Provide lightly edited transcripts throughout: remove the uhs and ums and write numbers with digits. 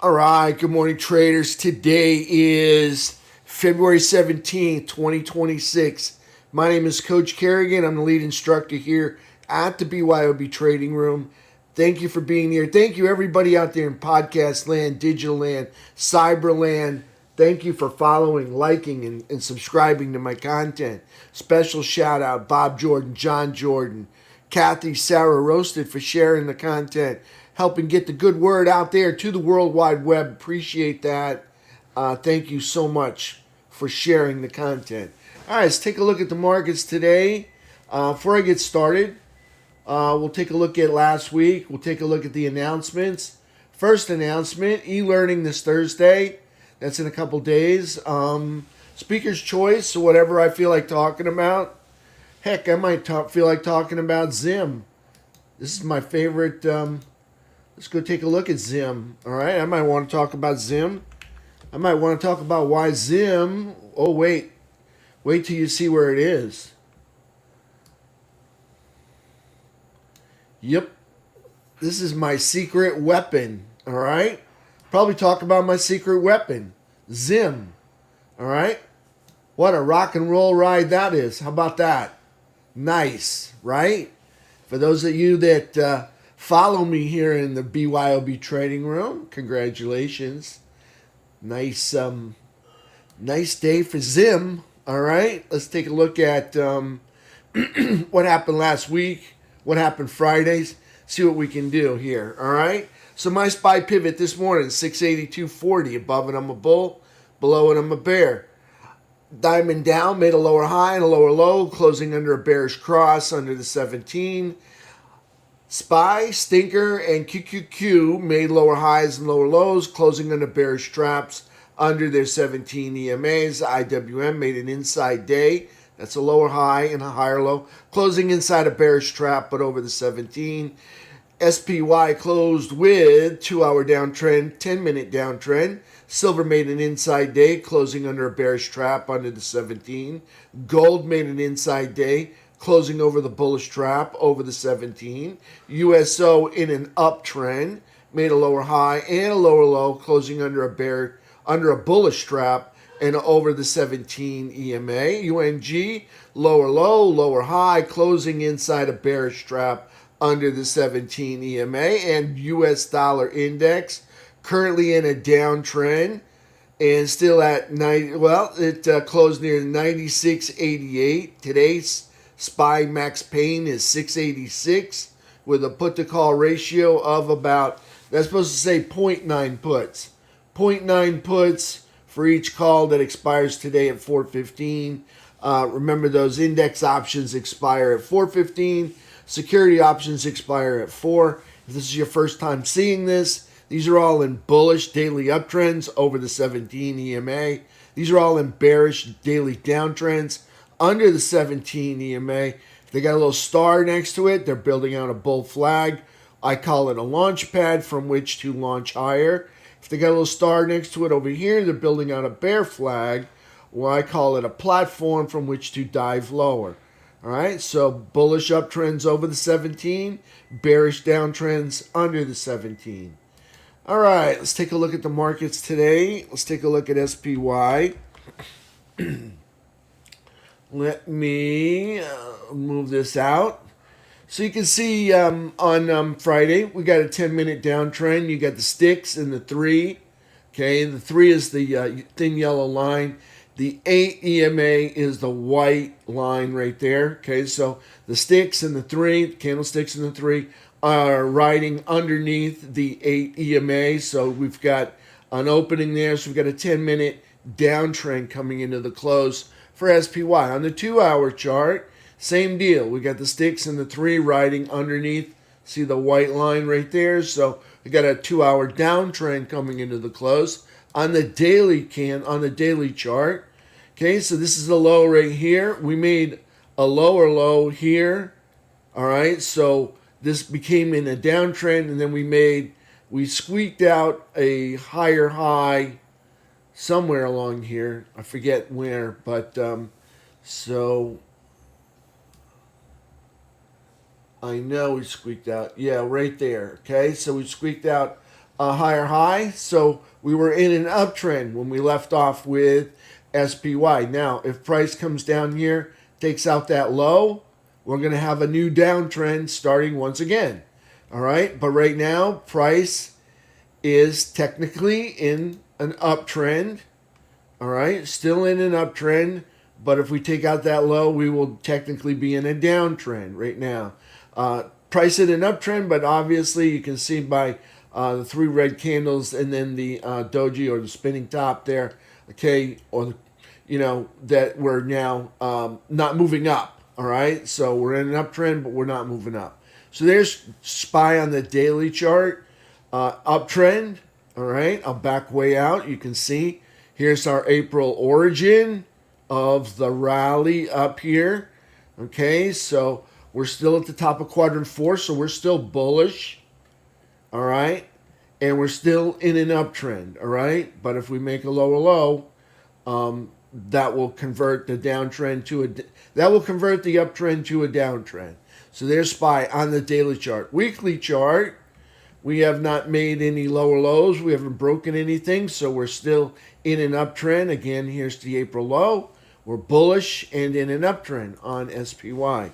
All right, good morning, traders. Today is February 17th, 2026. My name is Coach Kerrigan. I'm the lead instructor here at the BYOB Trading Room. Thank you for being here. Thank you, everybody out there in podcast land, digital land, cyber land. Thank you for following, liking, and subscribing to my content. Special shout out, Bob Jordan, John Jordan, Kathy, Sarah Roasted for sharing the content, helping get the good word out there to the World Wide Web. Appreciate that. Thank you so much for sharing the content. All right, let's take a look at the markets today. Before I get started, we'll take a look at last week. We'll take a look at the announcements. First announcement, e-learning this Thursday. That's in a couple days. Speaker's choice, so whatever I feel like talking about. Heck, I might feel like talking about Zim. This is my favorite. Let's go take a look at Zim. All right, I might want to talk about Zim. I might want to talk about why Zim. Oh, wait till you see where it is. Yep, this is my secret weapon. All right, probably talk about my secret weapon, Zim. All right, what a rock and roll ride that is. How about that? Nice, right? For those of you that follow me here in the BYOB Trading Room, congratulations. Nice day for Zim. All right, let's take a look at what happened last week, what happened Fridays, see what we can do here. All right, so my SPY pivot this morning, 682.40. Above it, I'm a bull. Below it, I'm a bear. Diamond down, made a lower high and a lower low, closing under a bearish cross under the 17. SPY, Stinker, and QQQ made lower highs and lower lows, closing under bearish traps under their 17 EMAs. IWM made an inside day. That's a lower high and a higher low, closing inside a bearish trap, but over the 17. SPY closed with 2-hour downtrend, 10-minute downtrend. Silver made an inside day, closing under a bearish trap under the 17. Gold made an inside day, closing over the bullish trap over the 17. USO in an uptrend, made a lower high and a lower low, closing under a bullish trap and over the 17 EMA. UNG, lower low, lower high, closing inside a bearish trap under the 17 EMA. And US dollar index currently in a downtrend and still at 90. Well, it closed near 96.88. Today's SPY max pain is 686 with a put to call ratio of about, that's supposed to say 0.9 puts. 0.9 puts for each call that expires today at 4:15. Remember, those index options expire at 4:15. Security options expire at 4. If this is your first time seeing this, these are all in bullish daily uptrends over the 17 EMA. These are all in bearish daily downtrends under the 17 EMA. If they got a little star next to it, they're building out a bull flag. I call it a launch pad from which to launch higher. If they got a little star next to it over here, they're building out a bear flag. Well, I call it a platform from which to dive lower. All right, so bullish uptrends over the 17, bearish downtrends under the 17. All right, let's take a look at the markets today. Let's take a look at SPY. Let me move this out. So you can see on Friday, we got a 10-minute downtrend. You got the sticks and the 3. Okay, the 3 is the thin yellow line. The 8 EMA is the white line right there. Okay, so the sticks and the 3, candlesticks and the 3, are riding underneath the 8 EMA. So we've got an opening there. So we've got a 10-minute downtrend coming into the close for SPY. On the 2-hour chart, same deal. We got the sticks and the 3 riding underneath. See the white line right there? So we got a 2-hour downtrend coming into the close. On the daily chart, okay, so this is the low right here. We made a lower low here. All right, so this became in a downtrend, and then we squeaked out a higher high somewhere along here. I forget where, but so I know we squeaked out. Yeah, right there. Okay, so we squeaked out a higher high. So we were in an uptrend when we left off with SPY. Now, if price comes down here, takes out that low, we're going to have a new downtrend starting once again. All right. But right now, price is technically in an uptrend. All right. Still in an uptrend. But if we take out that low, we will technically be in a downtrend right now. Price in an uptrend, but obviously you can see by the three red candles and then the doji or the spinning top there, okay, or that we're now not moving up. All right, so we're in an uptrend, but we're not moving up. So there's SPY on the daily chart, uptrend. All right, I'll back way out. You can see here's our April origin of the rally up here. Okay, so we're still at the top of quadrant 4, so we're still bullish. All right, and we're still in an uptrend. All right, but if we make a lower low, that will convert the downtrend to that will convert the uptrend to a downtrend. So there's SPY on the daily chart. Weekly chart, we have not made any lower lows. We haven't broken anything, so we're still in an uptrend. Again, here's the April low. We're bullish and in an uptrend on SPY.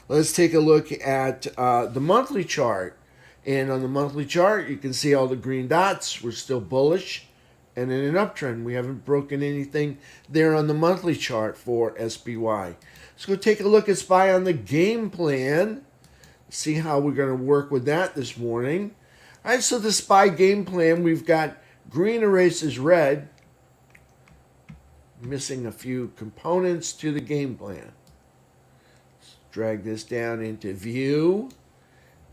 Let's take a look at the monthly chart. And on the monthly chart, you can see all the green dots. We're still bullish and in an uptrend. We haven't broken anything there on the monthly chart for SPY. Let's go take a look at SPY on the game plan. See how we're going to work with that this morning. All right, so the SPY game plan, we've got green erases red. Missing a few components to the game plan. Let's drag this down into view.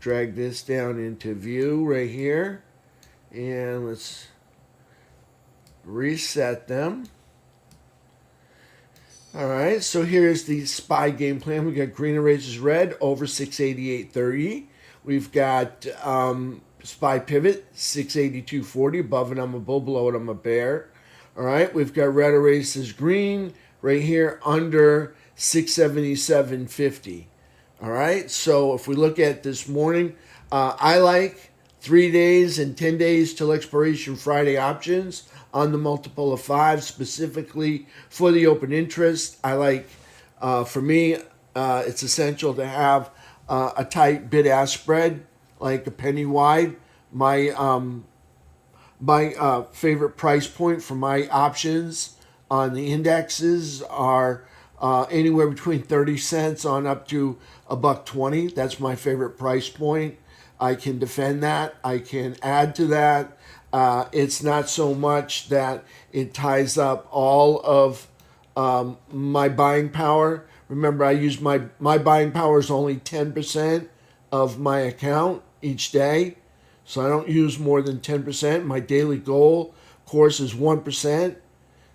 Drag this down into view right here. And let's reset them. All right, so here's the SPY game plan. We got green erases red over 688.30. We've got SPY pivot 682.40. Above it, I'm a bull. Below it, I'm a bear. All right, we've got red erases green right here under 677.50. All right, so if we look at this morning, I like 3 days and 10 days till expiration Friday options on the multiple of 5, specifically for the open interest. I like, for me, it's essential to have a tight bid-ask spread, like a penny wide. My favorite price point for my options on the indexes are anywhere between 30 cents on up to $1.20. That's my favorite price point. I can defend that. I can add to that. It's not so much that it ties up all of my buying power. Remember, I use my buying power is only 10% of my account each day. So I don't use more than 10%. My daily goal, of course, is 1%.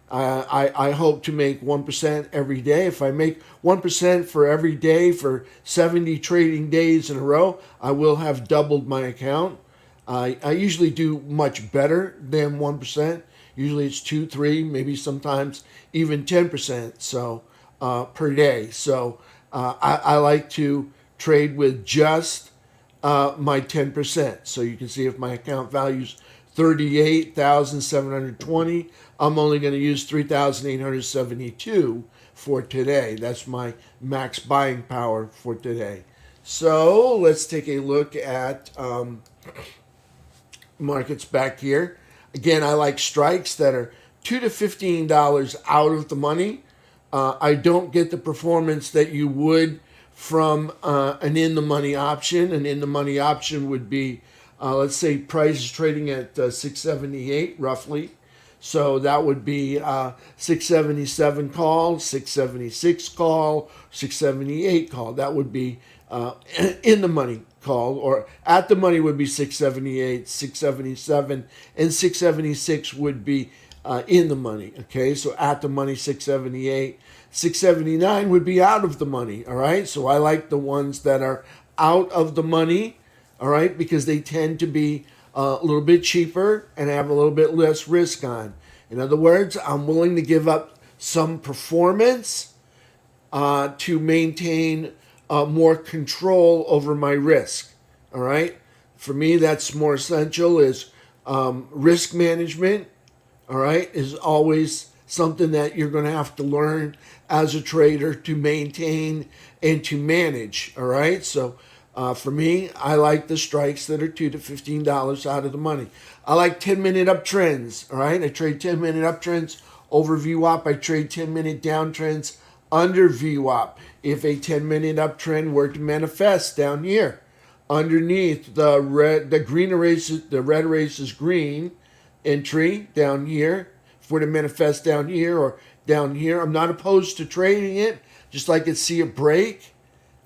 I hope to make 1% every day. If I make 1% for every day for 70 trading days in a row, I will have doubled my account. I usually do much better than 1%. Usually it's 2, 3, maybe sometimes even 10%. So per day. So I like to trade with just my 10%. So you can see if my account value's 38,720, I'm only going to use 3,872 for today. That's my max buying power for today. So let's take a look at markets back here. Again, I like strikes that are $2 to $15 out of the money. I don't get the performance that you would from an in-the-money option. An in-the-money option would be, let's say price is trading at 678 roughly. So that would be 677 call, 676 call, 678 call. That would be in the money call, or at the money would be 678, 677, and 676 would be in the money. Okay, so at the money 678, 679 would be out of the money. All right, so I like the ones that are out of the money. All right, because they tend to be a little bit cheaper and have a little bit less risk on. In other words, I'm willing to give up some performance to maintain more control over my risk. All right, for me, that's more essential. Is Risk management, all right, is always something that you're going to have to learn as a trader to maintain and to manage, all right? So for me, I like the strikes that are $2 to $15 out of the money. I like 10-minute uptrends, all right? I trade 10-minute uptrends over VWAP. I trade 10-minute downtrends under VWAP. If a 10-minute uptrend were to manifest down here, underneath the green erases, the red erases green entry down here, if we're to manifest down here or down here, I'm not opposed to trading it, just like it see it break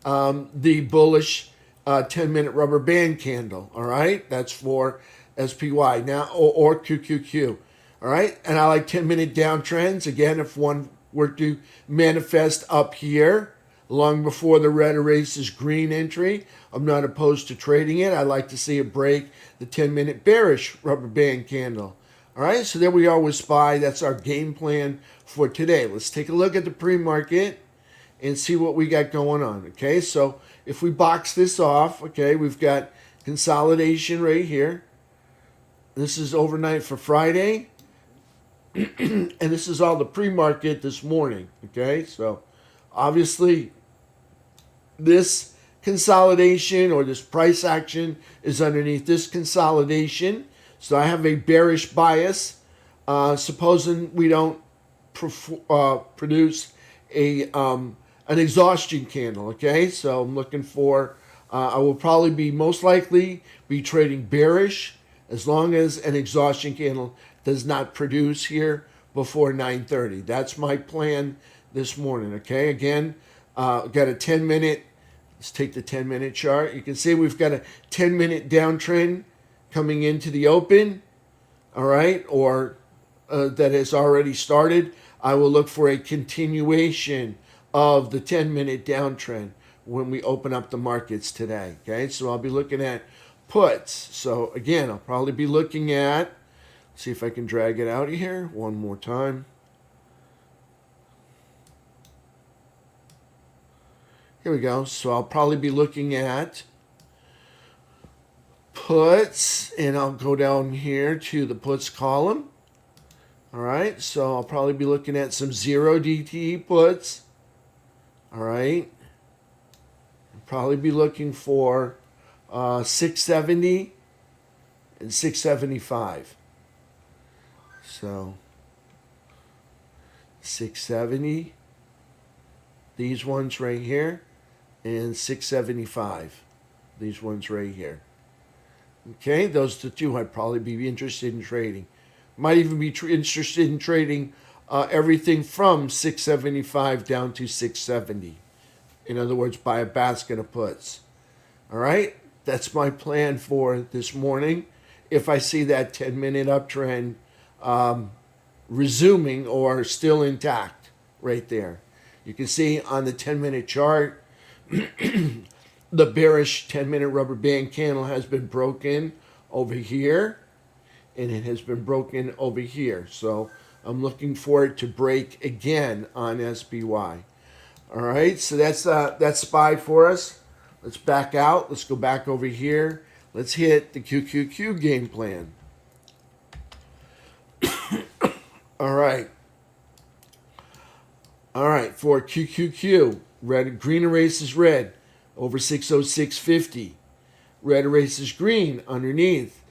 the bullish 10-minute rubber band candle. All right, that's for SPY now or QQQ. All right, and I like 10-minute downtrends. Again, if one were to manifest up here, long before the red erases green entry, I'm not opposed to trading it. I like to see it break the 10-minute bearish rubber band candle. All right, so there we are with SPY. That's our game plan for today. Let's take a look at the pre-market and see what we got going on. Okay, so if we box this off, okay, we've got consolidation right here. This is overnight for Friday. And this is all the pre-market this morning. Okay, so obviously this consolidation or this price action is underneath this consolidation. So I have a bearish bias. Supposing we don't produce an exhaustion candle. Okay, so I'm looking for. I will probably be most likely be trading bearish as long as an exhaustion candle does not produce here before 9:30. That's my plan this morning. Okay, again, got a 10-minute. Let's take the 10-minute chart. You can see we've got a 10-minute downtrend coming into the open. All right, or that has already started. I will look for a continuation of the 10-minute downtrend when we open up the markets today. Okay, so I'll be looking at puts. So again, I'll probably be looking at, see if I can drag it out of here one more time. Here we go. So I'll probably be looking at puts, and I'll go down here to the puts column. All right, so I'll probably be looking at some 0 DTE puts. All right, I'll probably be looking for 670 and 675. So 670, these ones right here, and 675, these ones right here. Okay, those are the two I'd probably be interested in trading. Might even be interested in trading everything from 675 down to 670. In other words, buy a basket of puts. All right, that's my plan for this morning. If I see that 10-minute uptrend resuming or still intact right there. You can see on the 10-minute chart, the bearish 10-minute rubber band candle has been broken over here, and it has been broken over here. So I'm looking for it to break again on SPY. All right, so that's SPY for us. Let's back out. Let's go back over here. Let's hit the QQQ game plan. All right. All right, for QQQ, green erases red over 606.50. Red erases green underneath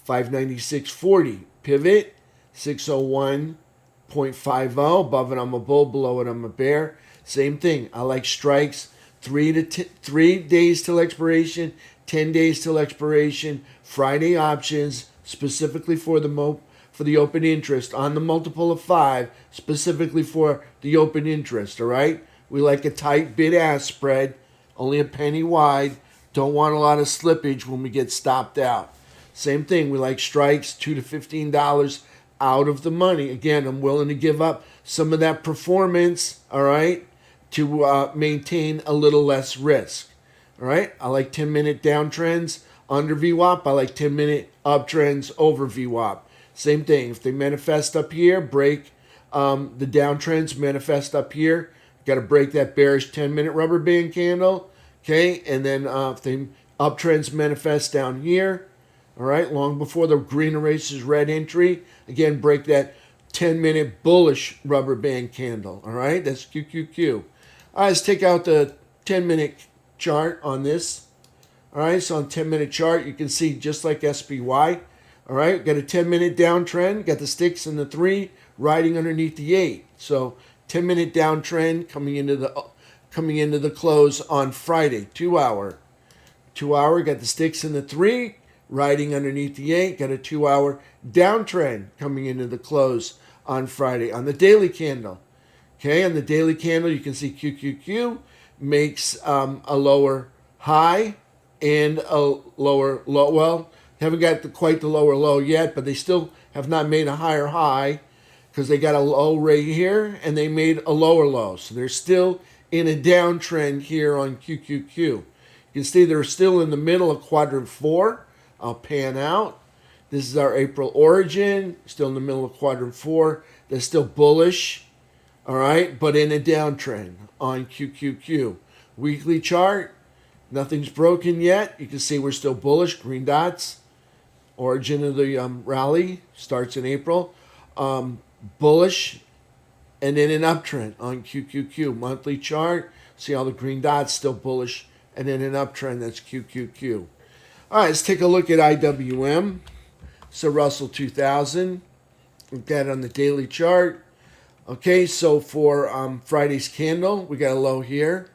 596.40. Pivot 601.50. Above it, I'm a bull. Below it, I'm a bear. Same thing. I like strikes 3 days till expiration, 10 days till expiration. Friday options specifically for the open interest on the multiple of 5, specifically for the open interest. All right. We like a tight bid-ask spread, only a penny wide. Don't want a lot of slippage when we get stopped out. Same thing. We like strikes $2 to $15 out of the money. Again, I'm willing to give up some of that performance. All right, to maintain a little less risk. All right. I like 10-minute downtrends under VWAP. I like 10-minute uptrends over VWAP. Same thing. If they manifest up here, break the downtrends, manifest up here. Got to break that bearish 10-minute rubber band candle. Okay, and then if the uptrends manifest down here, All right, long before the green erases red entry. Again, break that 10-minute bullish rubber band candle. All right, that's QQQ. All right, let's take out the 10-minute chart on this. All right, so on 10-minute chart, you can see just like SPY. All right, got a 10-minute downtrend, got the sticks in the 3 riding underneath the 8. So 10-minute downtrend coming into the close on Friday, 2 hour. 2 hour, got the sticks in the 3 riding underneath the 8, got a 2 hour downtrend coming into the close on Friday. On the daily candle, okay, on the daily candle, you can see QQQ makes a lower high and a lower low. Well, haven't got quite the lower low yet, but they still have not made a higher high because they got a low right here and they made a lower low. So they're still in a downtrend here on QQQ. You can see they're still in the middle of quadrant 4. I'll pan out. This is our April origin, still in the middle of quadrant 4. They're still bullish, all right, but in a downtrend on QQQ. Weekly chart, nothing's broken yet. You can see we're still bullish, green dots. Origin of the rally starts in April. Bullish and in an uptrend on QQQ. Monthly chart, see all the green dots, still bullish and in an uptrend, that's QQQ. All right, let's take a look at IWM. So Russell 2000, look at it on the daily chart. Okay, so for Friday's candle, we got a low here,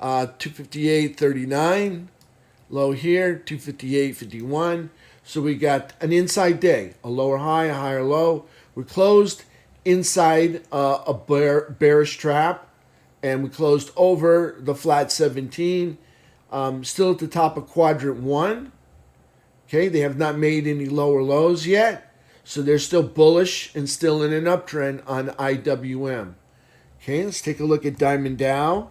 258.39. Low here, 258.51. So we got an inside day, a lower high, a higher low. We closed inside a bearish trap, and we closed over the flat 17. Still at the top of quadrant 1. Okay, they have not made any lower lows yet, so they're still bullish and still in an uptrend on IWM. Okay, let's take a look at Diamond Dow.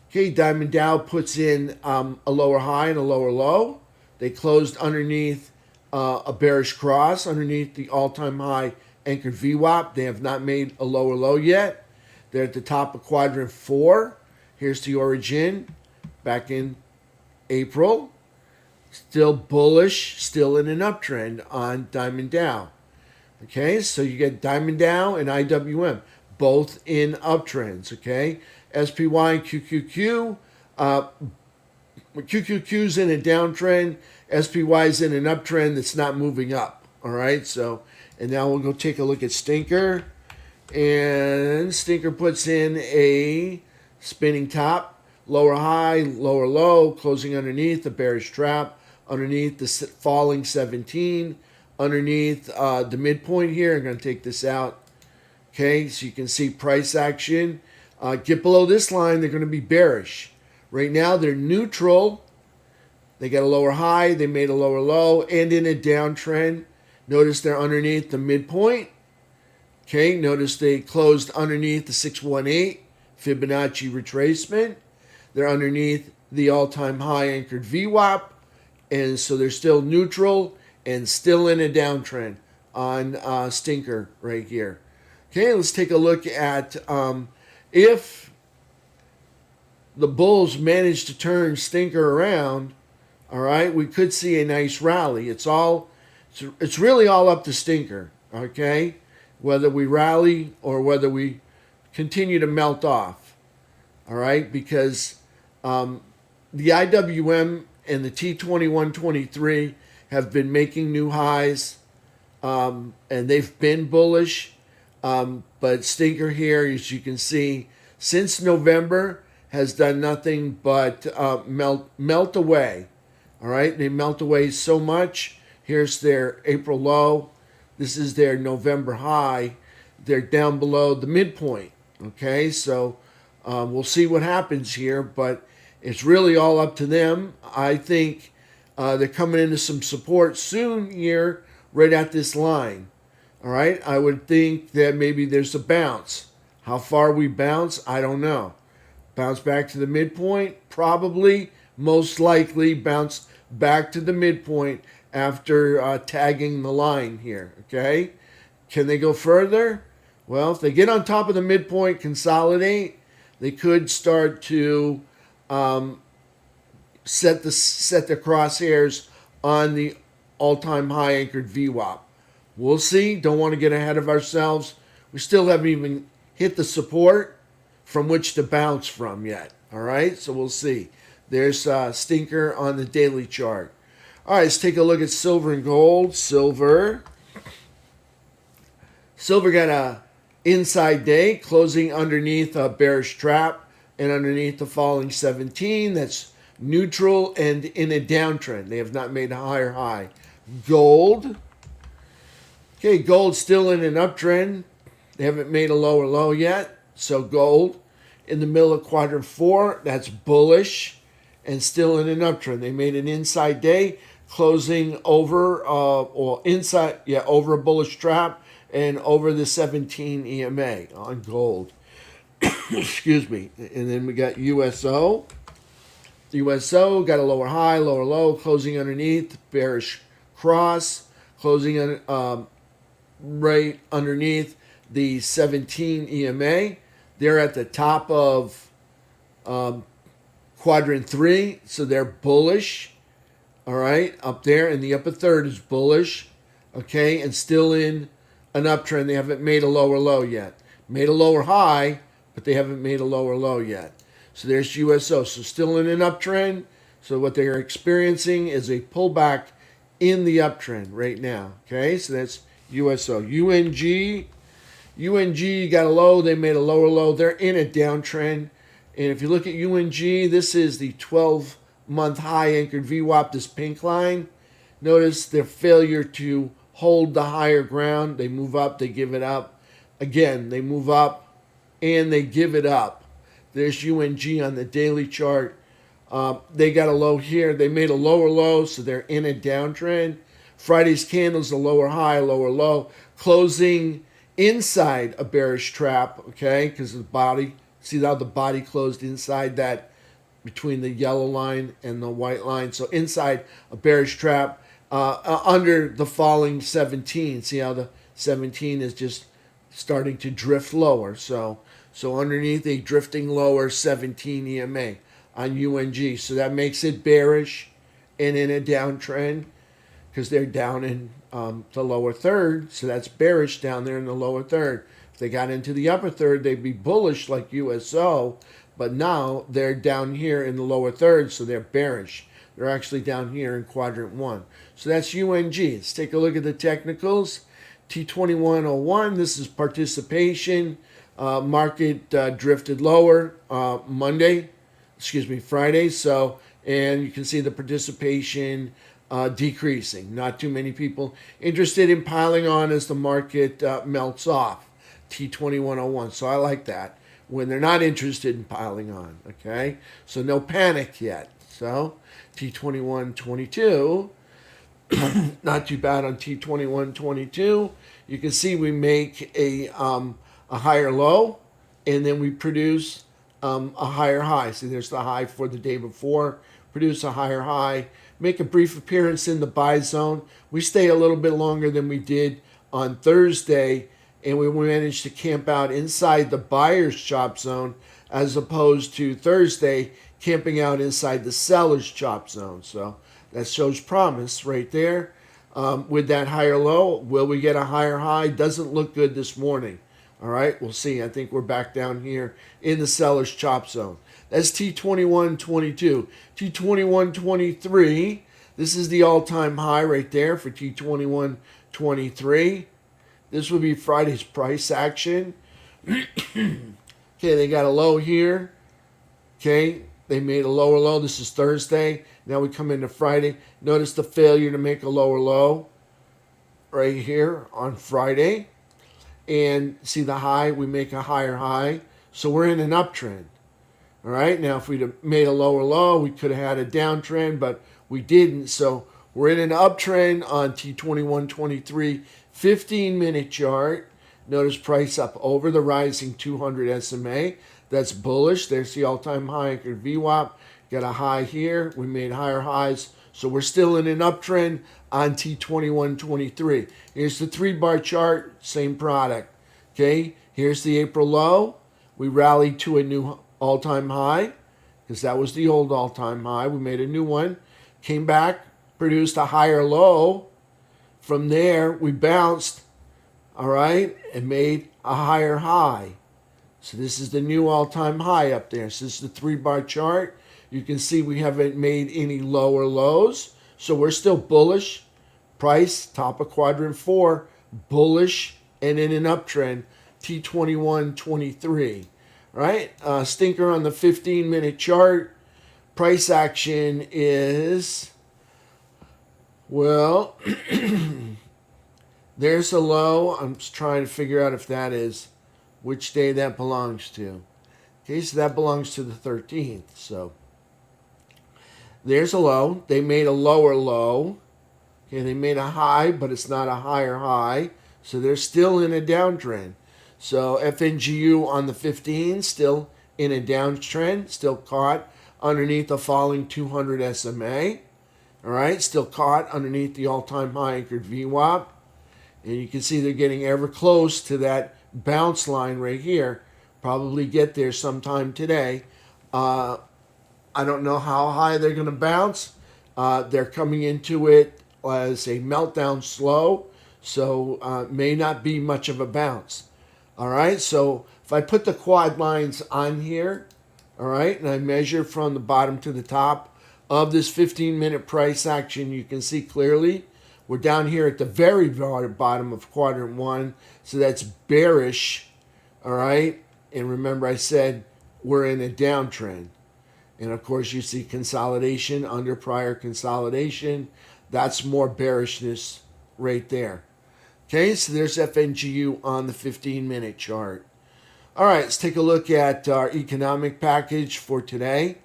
Okay, Diamond Dow puts in a lower high and a lower low. They closed underneath a bearish cross, underneath the all-time high anchored VWAP. They have not made a lower low yet. They're at the top of quadrant 4. Here's the origin back in April. Still bullish, still in an uptrend on Diamond Dow. Okay, so you get Diamond Dow and IWM, both in uptrends, okay? SPY and QQQ. QQQ's in a downtrend. SPY's in an uptrend that's not moving up, all right? So, and now we'll go take a look at Stinker. And Stinker puts in a spinning top, lower high, lower low, closing underneath the bearish trap, underneath the falling 17, underneath the midpoint here. I'm going to take this out. Okay, so you can see price action. Get below this line, they're going to be bearish. Right now, they're neutral. They got a lower high, they made a lower low, and in a downtrend. Notice they're underneath the midpoint. Okay, notice they closed underneath the 618 Fibonacci retracement. They're underneath the all-time high anchored VWAP. And so they're still neutral and still in a downtrend on Stinker right here. Okay, let's take a look at if the bulls manage to turn Stinker around, all right, we could see a nice rally. It's really all up to Stinker, okay? Whether we rally or whether we continue to melt off, all right? Because the IWM and the T2123 have been making new highs, and they've been bullish. But Stinker here, as you can see, since November has done nothing but melt away. All right, they melt away so much. Here's their April low. This is their November high. They're down below the midpoint. Okay, so we'll see what happens here, but it's really all up to them. I think they're coming into some support soon here, right at this line. All right, I would think that maybe there's a bounce. How far we bounce, I don't know. Bounce back to the midpoint, probably, most likely bounce back to the midpoint after tagging the line here, okay? Can they go further? Well, if they get on top of the midpoint, consolidate, they could start to set the crosshairs on the all-time high anchored VWAP. We'll see. Don't want to get ahead of ourselves. We still haven't even hit the support from which to bounce from yet. All right, so we'll see. There's a stinker on the daily chart. All right, let's take a look at silver and gold. Silver got a inside day, closing underneath a bearish trap and underneath the falling 17. That's neutral and in a downtrend. They have not made a higher high. Gold. Okay, gold's still in an uptrend. They haven't made a lower low yet. So gold in the middle of quadrant 4, that's bullish and still in an uptrend. They made an inside day, closing over over a bullish trap and over the 17 EMA on gold. Excuse me. And then we got USO. USO got a lower high, lower low, closing underneath, bearish cross, closing right underneath the 17 EMA. They're at the top of quadrant 3, so they're bullish. All right, up there in the upper third is bullish. Okay, and still in an uptrend. They haven't made a lower low yet. Made a lower high, but they haven't made a lower low yet. So there's USO. So still in an uptrend. So what they're experiencing is a pullback in the uptrend right now. Okay, so that's USO. UNG got a low. They made a lower low. They're in a downtrend. And if you look at UNG, this is the 12-month high anchored VWAP, this pink line. Notice their failure to hold the higher ground. They move up, they give it up. Again, they move up and they give it up. There's UNG on the daily chart. They got a low here. They made a lower low, so they're in a downtrend. Friday's candle's a lower high, lower low, closing inside a bearish trap, okay, because the body, see how the body closed inside that, between the yellow line and the white line. So inside a bearish trap under the falling 17. See how the 17 is just starting to drift lower. So underneath a drifting lower 17 EMA on UNG. So that makes it bearish and in a downtrend because they're down in the lower third. So that's bearish down there in the lower third. If they got into the upper third, they'd be bullish like USO. But now they're down here in the lower third, so they're bearish. They're actually down here in quadrant 1. So that's UNG. Let's take a look at the technicals. T2101, this is participation. Market drifted lower Friday. So, and you can see the participation decreasing. Not too many people interested in piling on as the market melts off. T2101. So I like that, when they're not interested in piling on, okay? So no panic yet. So T2122, not too bad on T2122. You can see we make a higher low, and then we produce a higher high. See, there's the high for the day before. Produce a higher high, make a brief appearance in the buy zone. We stay a little bit longer than we did on Thursday, and we managed to camp out inside the buyer's chop zone as opposed to Thursday camping out inside the seller's chop zone. So that shows promise right there. With that higher low, will we get a higher high? Doesn't look good this morning. All right, we'll see. I think we're back down here in the seller's chop zone. That's T2122. T2123, this is the all-time high right there for T2123. This would be Friday's price action. Okay, they got a low here. Okay, they made a lower low. This is Thursday. Now we come into Friday. Notice the failure to make a lower low right here on Friday. And see the high, we make a higher high. So we're in an uptrend. All right, now if we'd have made a lower low, we could have had a downtrend, but we didn't. So we're in an uptrend on T2123 15-minute chart. Notice price up over the rising 200 SMA. That's bullish. There's the all-time high anchored VWAP. Got a high here. We made higher highs. So we're still in an uptrend on T2123. Here's the 3-bar chart. Same product. Okay, here's the April low. We rallied to a new all-time high because that was the old all-time high. We made a new one. Came back, produced a higher low. From there, we bounced, all right, and made a higher high. So this is the new all-time high up there. So this is the 3-bar chart. You can see we haven't made any lower lows. So we're still bullish. Price, top of quadrant 4, bullish and in an uptrend. T21.23, right? Stinker on the 15-minute chart. Price action is, well, there's a low. I'm just trying to figure out if that is which day that belongs to. Okay, so that belongs to the 13th. So there's a low. They made a lower low. Okay, they made a high, but it's not a higher high. So they're still in a downtrend. So FNGU on the 15, still in a downtrend, still caught underneath the falling 200 SMA. All right, still caught underneath the all-time high anchored VWAP. And you can see they're getting ever close to that bounce line right here. Probably get there sometime today. I don't know how high they're going to bounce. They're coming into it as a meltdown slow, so may not be much of a bounce. All right, so if I put the quad lines on here, all right, and I measure from the bottom to the top of this 15-minute price action, you can see clearly we're down here at the very bottom of quadrant 1, so that's bearish, all right? And remember I said we're in a downtrend. And of course you see consolidation under prior consolidation. That's more bearishness right there. Okay, so there's FNGU on the 15-minute chart. All right, let's take a look at our economic package for today.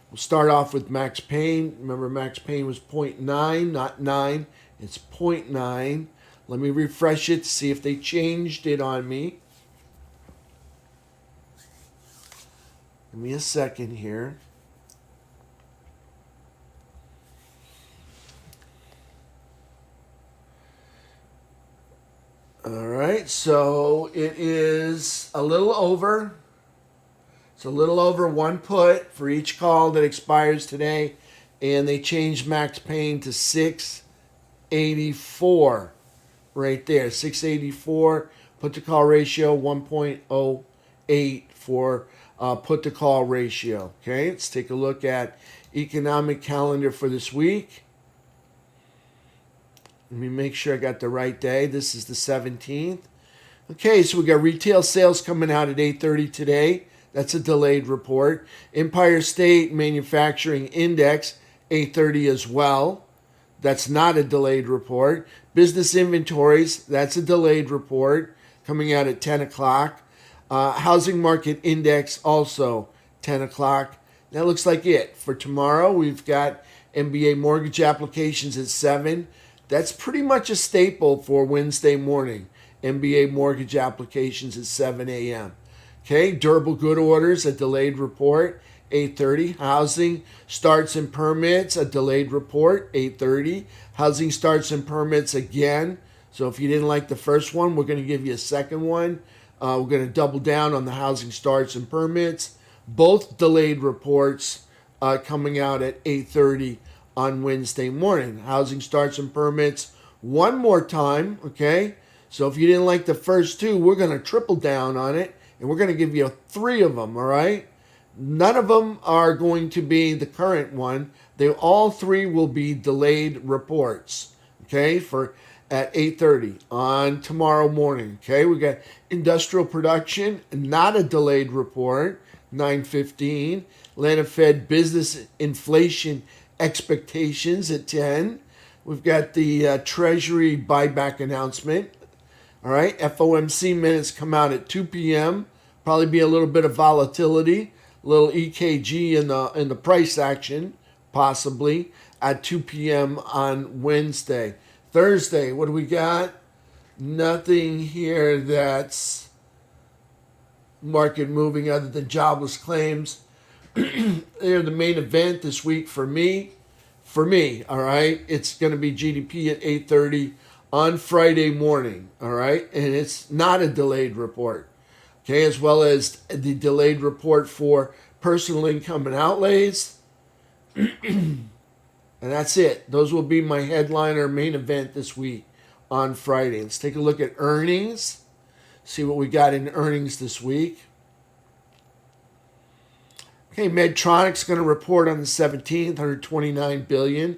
We'll start off with Max Pain. Remember, Max Pain was 0.9, not 9. It's 0.9. Let me refresh it to see if they changed it on me. Give me a second here. All right, so it is a little over. It's a little over 1 put for each call that expires today, and they changed Max Pain to 684 right there. 684 put to call ratio, 1.08 for put to call ratio. Okay, let's take a look at economic calendar for this week. Let me make sure I got the right day. This is the 17th. Okay, so we got retail sales coming out at 8:30 today. That's a delayed report. Empire State Manufacturing Index, 8:30 as well. That's not a delayed report. Business inventories, that's a delayed report coming out at 10 o'clock. Housing Market Index, also 10 o'clock. That looks like it. For tomorrow, we've got MBA mortgage applications at 7. That's pretty much a staple for Wednesday morning. MBA mortgage applications at 7 a.m. Okay, durable good orders, a delayed report, 8:30. Housing starts and permits, a delayed report, 8:30. Housing starts and permits again. So if you didn't like the first one, we're going to give you a second one. We're going to double down on the housing starts and permits. Both delayed reports coming out at 8:30 on Wednesday morning. Housing starts and permits one more time, okay? So if you didn't like the first two, we're going to triple down on it, and we're going to give you 3 of them, all right? None of them are going to be the current one. All 3 will be delayed reports, okay, for at 8:30 on tomorrow morning, okay? We got industrial production, not a delayed report, 9:15. Atlanta Fed business inflation expectations at 10. We've got the Treasury buyback announcement. All right, FOMC minutes come out at 2 p.m. Probably be a little bit of volatility, a little EKG in the price action, possibly at 2 p.m. on Wednesday. Thursday, what do we got? Nothing here that's market moving other than jobless claims. They're the main event this week for me. All right, it's going to be GDP at 8:30 on Friday morning. All right, and it's not a delayed report. Okay, as well as the delayed report for personal income and outlays. And that's it. Those will be my headliner main event this week. on Friday. Let's take a look at earnings. See what we got in earnings this week. Okay, Medtronic's going to report on the 17th, 129 billion.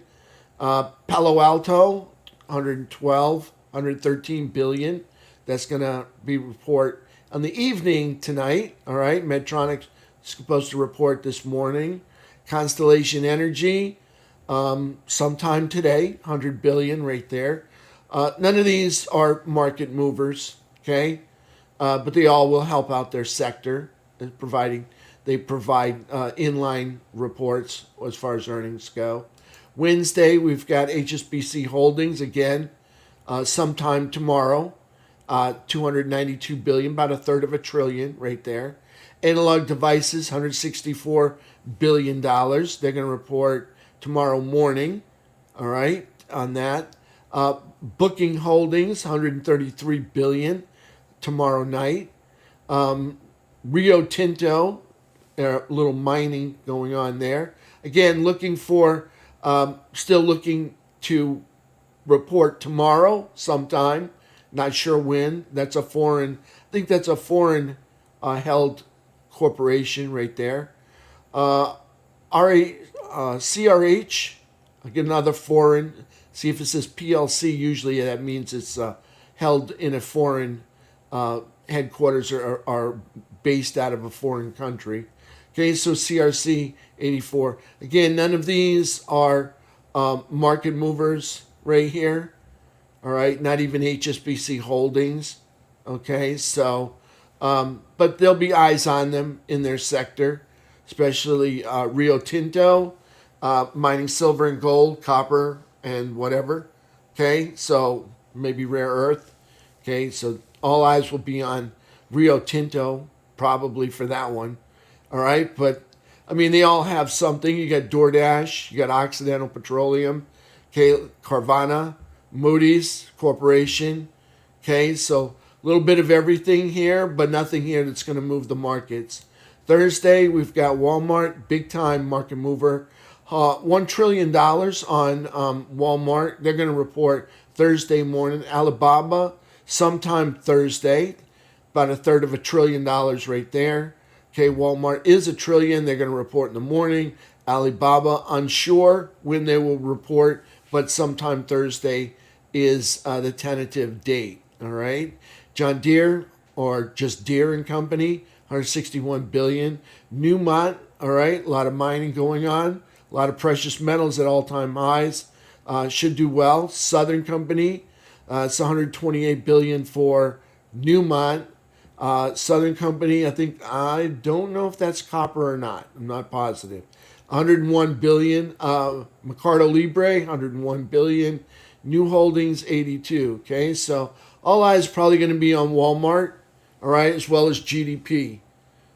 Palo Alto, 112, 113 billion. That's going to be report on the evening tonight. All right, Medtronic's supposed to report this morning. Constellation Energy, sometime today, 100 billion right there. None of these are market movers, okay? But they all will help out their sector, providing they provide inline reports as far as earnings go. Wednesday, we've got HSBC Holdings again, sometime tomorrow, 292 billion, about a third of a trillion right there. Analog Devices, $164 billion. They're going to report tomorrow morning, all right, on that. Booking Holdings, 133 billion tomorrow night. Rio Tinto, a little mining going on there. Again, looking for, still looking to report tomorrow sometime. Not sure when. That's a foreign, I think that's a foreign held corporation right there. CRH, I'll get another foreign. See if it says PLC, usually that means it's held in a foreign headquarters or are based out of a foreign country. Okay, so CRC 84. Again, none of these are market movers right here. All right, not even HSBC Holdings. Okay, so, but there'll be eyes on them in their sector, especially Rio Tinto, mining silver and gold, copper, and whatever. Okay, so maybe rare earth. Okay, so all eyes will be on Rio Tinto, probably for that one. All right, but I mean, they all have something. You got DoorDash, you got Occidental Petroleum, okay, Carvana, Moody's Corporation. Okay, so a little bit of everything here, but nothing here that's going to move the markets. Thursday, we've got Walmart, big time market mover. $1 trillion on Walmart. They're going to report Thursday morning. Alibaba, sometime Thursday, about a third of $1 trillion right there. Okay, Walmart is $1 trillion. They're going to report in the morning. Alibaba, unsure when they will report, but sometime Thursday is the tentative date. All right. John Deere, or just Deere and Company, 161 billion. Newmont, all right, a lot of mining going on. A lot of precious metals at all-time highs. Should do well. Southern Company, it's 128 billion for Newmont. Southern Company, I don't know if that's copper or not. I'm not positive. 101 billion. Mercado Libre, 101 billion. New Holdings, 82. Okay, so all eyes probably going to be on Walmart, all right, as well as GDP,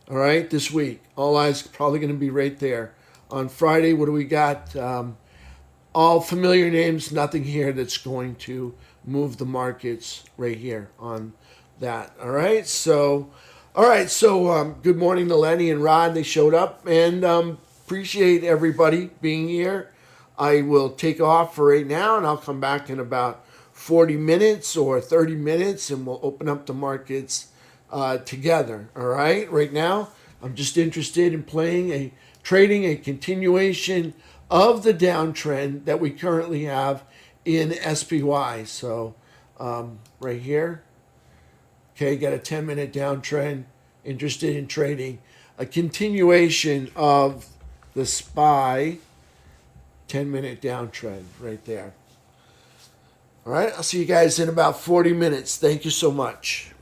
all right, this week. All eyes probably going to be right there. On Friday, what do we got? All familiar names, nothing here that's going to move the markets right here on that. All right, so good morning to Lenny and Rod. They showed up, and appreciate everybody being here. I will take off for right now, and I'll come back in about 40 minutes or 30 minutes, and we'll open up the markets together. All right, right now, I'm just interested in trading a continuation of the downtrend that we currently have in SPY. So right here, okay, got a 10-minute downtrend, interested in trading a continuation of the SPY 10-minute downtrend right there. All right, I'll see you guys in about 40 minutes. Thank you so much.